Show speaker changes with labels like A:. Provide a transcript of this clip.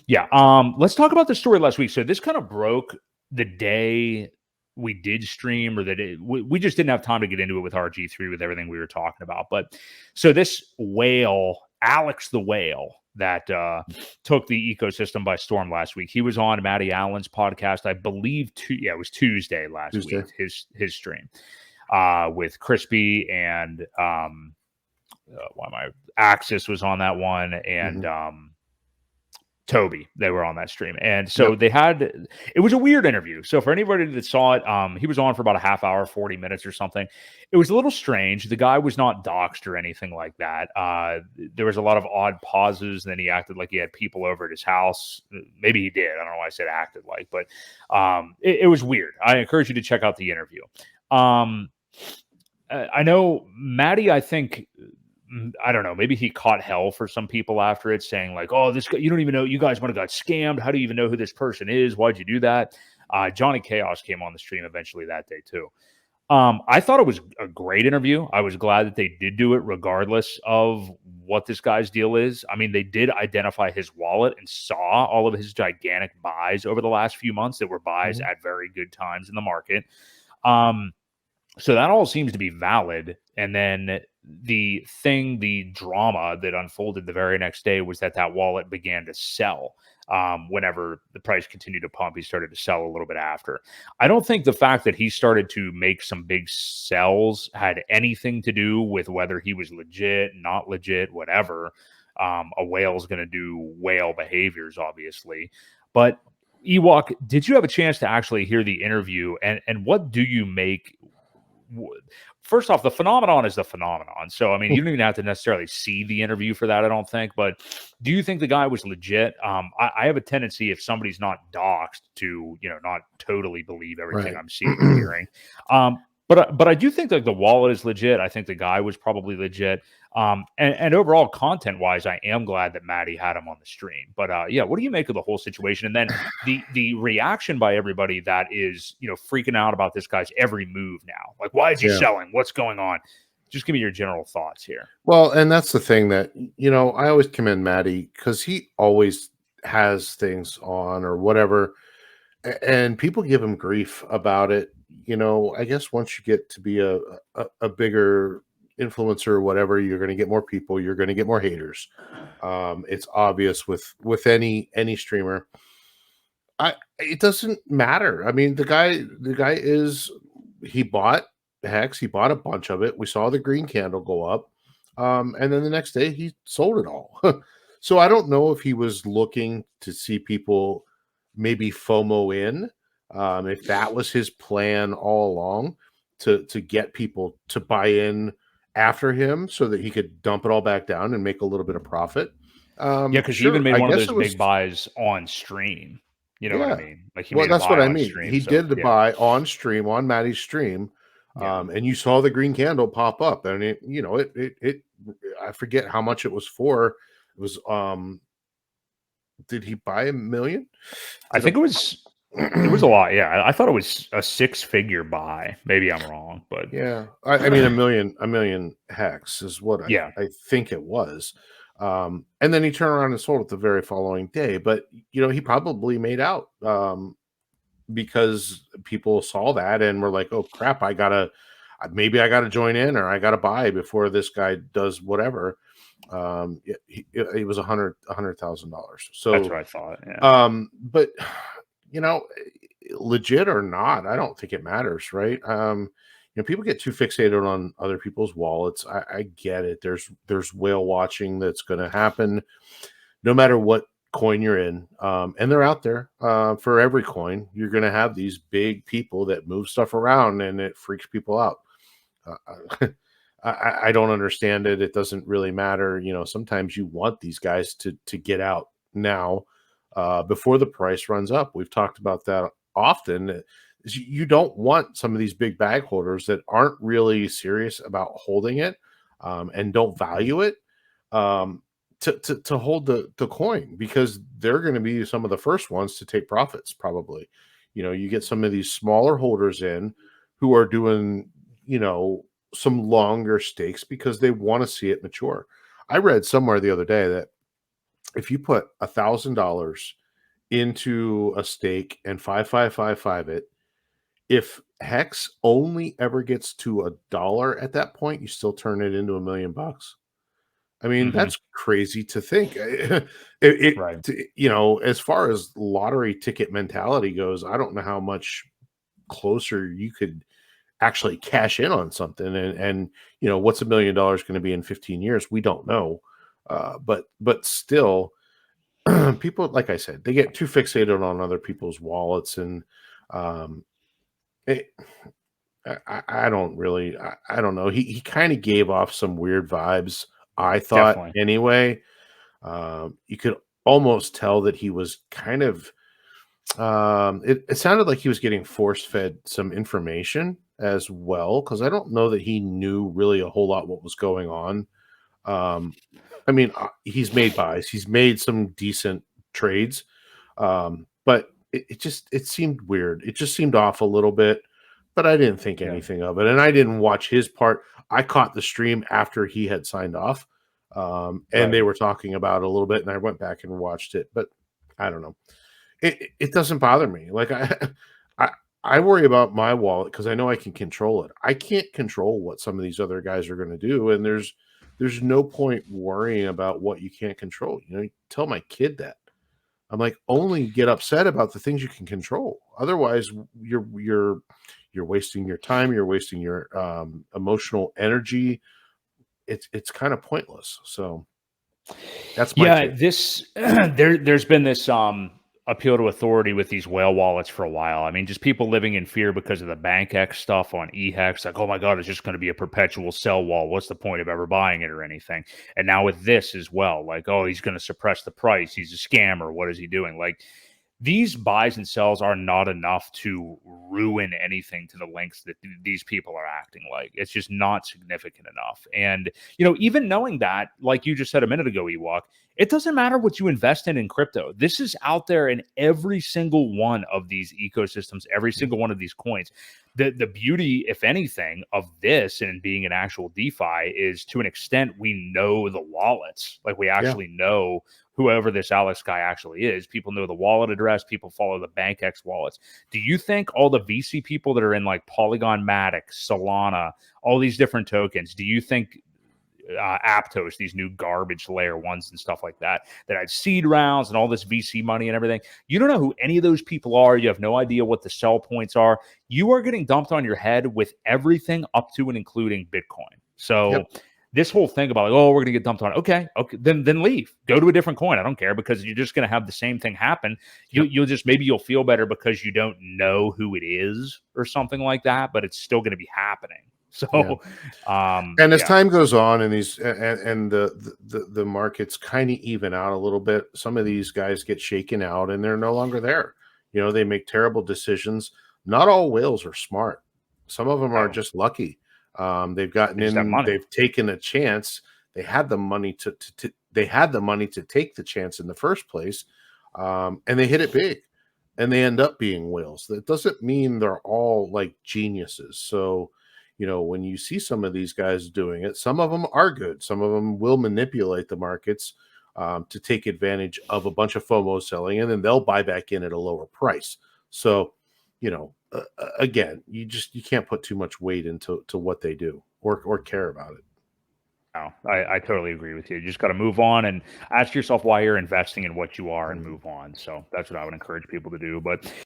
A: Yeah. Let's talk about the story last week. So this kind of broke the day we did stream, or that we just didn't have time to get into it with RG3 with everything we were talking about. But so this whale, Alex the whale, that took the ecosystem by storm last week. He was on Matty Allen's podcast, I believe. It was Tuesday last week. His stream with Crispy and Axis was on that one, and Toby. They were on that stream. And so it was a weird interview. So for anybody that saw it, he was on for about a half hour, 40 minutes or something. It was a little strange. The guy was not doxxed or anything like that. There was a lot of odd pauses. And then he acted like he had people over at his house. Maybe he did. I don't know why I said acted like, but it was weird. I encourage you to check out the interview. I know Matty, I think, I don't know, maybe he caught hell for some people after it, saying like, oh, this guy, you don't even know, you guys might have got scammed. How do you even know who this person is? Why'd you do that? Johnny Chaos came on the stream eventually that day too. I thought it was a great interview. I was glad that they did do it regardless of what this guy's deal is. I mean, they did identify his wallet and saw all of his gigantic buys over the last few months that were buys at very good times in the market. So that all seems to be valid. And then the drama that unfolded the very next day was that wallet began to sell. Whenever the price continued to pump, he started to sell a little bit after. I don't think the fact that he started to make some big sells had anything to do with whether he was legit, not legit, whatever. A whale's going to do whale behaviors, obviously. But Ewok, did you have a chance to actually hear the interview? And what do you make? First off, the phenomenon is the phenomenon. So, I mean, you don't even have to necessarily see the interview for that, I don't think. But do you think the guy was legit? I have a tendency, if somebody's not doxxed, to, not totally believe everything I'm seeing and hearing. But I do think that the wallet is legit. I think the guy was probably legit. And overall, content-wise, I am glad that Matty had him on the stream. But what do you make of the whole situation? And then the reaction by everybody that is, freaking out about this guy's every move now. Like, why is he selling? What's going on? Just give me your general thoughts here.
B: Well, and that's the thing that, I always commend Matty because he always has things on or whatever. And people give him grief about it. I guess once you get to be a bigger influencer or whatever, you're going to get more people, you're going to get more haters. It's obvious with any streamer. It doesn't matter. I mean, the guy he bought HEX, he bought a bunch of it. We saw the green candle go up. And then the next day he sold it all. So I don't know if he was looking to see people maybe FOMO in, if that was his plan all along, to get people to buy in after him so that he could dump it all back down and make a little bit of profit.
A: Because he even made one of those big buys on stream. You know what I mean? Like
B: that's what I mean. He did the buy on stream, on Matty's stream, and you saw the green candle pop up, and it I forget how much it was for. It was did he buy $1 million?
A: I think it was a lot. Yeah, I thought it was a 6-figure buy. Maybe I'm wrong, but
B: yeah, I mean $1 million HEX is what I think it was. And then he turned around and sold it the very following day. But he probably made out because people saw that and were like, "Oh crap, maybe I gotta join in, or I gotta buy before this guy does whatever." It was $100,000. So
A: that's what I thought. Yeah.
B: But legit or not, I don't think it matters, right? People get too fixated on other people's wallets. I get it. There's whale watching that's going to happen no matter what coin you're in. And they're out there for every coin. You're going to have these big people that move stuff around and it freaks people out. I don't understand it. It doesn't really matter. Sometimes you want these guys to get out now before the price runs up. We've talked about that often. You don't want some of these big bag holders that aren't really serious about holding it and don't value it to hold the coin, because they're going to be some of the first ones to take profits probably. You get some of these smaller holders in who are doing, some longer stakes because they want to see it mature. I read somewhere the other day that if you put $1,000 into a stake and 5555 it. If Hex only ever gets to $1 at that point, you still turn it into $1 million. I mean,
A: Hmm.
B: that's crazy to think.
A: Right.
B: As far as lottery ticket mentality goes, I don't know how much closer you could actually cash in on something. And what's $1 million going to be in 15 years? We don't know. But still, people, like I said, they get too fixated on other people's wallets, and um, it, I don't really, I don't know. He kind of gave off some weird vibes, I thought,
A: Definitely.
B: anyway. You could almost tell that he was kind of, it sounded like he was getting force fed some information as well, because I don't know that he knew really a whole lot what was going on. Um, I mean, he's made buys, he's made some decent trades, but it seemed weird. It just seemed off a little bit, but I didn't think
A: Yeah.
B: anything of it, and I didn't watch his part. I caught the stream after he had signed off, and
A: Right.
B: they were talking about it a little bit, and I went back and watched it, but I don't know. It doesn't bother me. Like I I worry about my wallet because I know I can control it. I can't control what some of these other guys are going to do, and there's no point worrying about what you can't control. You tell my kid that. I'm like, only get upset about the things you can control. Otherwise, you're wasting your time. You're wasting your emotional energy. It's kind of pointless. So that's my
A: Yeah,
B: take.
A: this there's been this appeal to authority with these whale wallets for a while. I mean, just people living in fear because of the bank X stuff on EHEX, like, oh my God, it's just going to be a perpetual sell wall. What's the point of ever buying it or anything? And now with this as well, like, oh, he's going to suppress the price. He's a scammer. What is he doing? Like, these buys and sells are not enough to ruin anything to the lengths that these people are acting like. It's just not significant enough. And, even knowing that, like you just said a minute ago, Ewok, it doesn't matter what you invest in crypto. This is out there in every single one of these ecosystems, every single one of these coins. The beauty, if anything, of this and being an actual DeFi is, to an extent, we know the wallets. Like, we
B: Yeah.
A: actually know whoever this Alex guy actually is. People know the wallet address. People follow the BankX wallets. Do you think all the VC people that are in like Polygon Matic, Solana, all these different tokens, do you think Aptos, these new garbage layer ones and stuff like that had seed rounds and all this VC money and everything? You don't know who any of those people are. You have no idea what the sell points are. You are getting dumped on your head with everything up to and including Bitcoin. So
B: Yep.
A: this whole thing about like, oh, we're gonna get dumped on. Okay, then leave. Go to a different coin. I don't care, because you're just gonna have the same thing happen.
B: Yep.
A: You'll just, maybe you'll feel better because you don't know who it is or something like that, but it's still gonna be happening.
B: Yeah.
A: So,
B: And as
A: yeah,
B: time goes on, and the markets kind of even out a little bit, some of these guys get shaken out and they're no longer there. They make terrible decisions. Not all whales are smart. Some of them are
A: no,
B: just lucky. They've gotten
A: they just have
B: in,
A: money.
B: they've taken a chance. They had the money they had the money to take the chance in the first place, and they hit it big, and they end up being whales. That doesn't mean they're all like geniuses. So when you see some of these guys doing it, some of them are good. Some of them will manipulate the markets to take advantage of a bunch of FOMO selling, and then they'll buy back in at a lower price. So, again, you can't put too much weight into what they do or care about it.
A: No, I totally agree with you. You just got to move on and ask yourself why you're investing in what you are and
B: Mhm.
A: move on. So that's what I would encourage people to do. But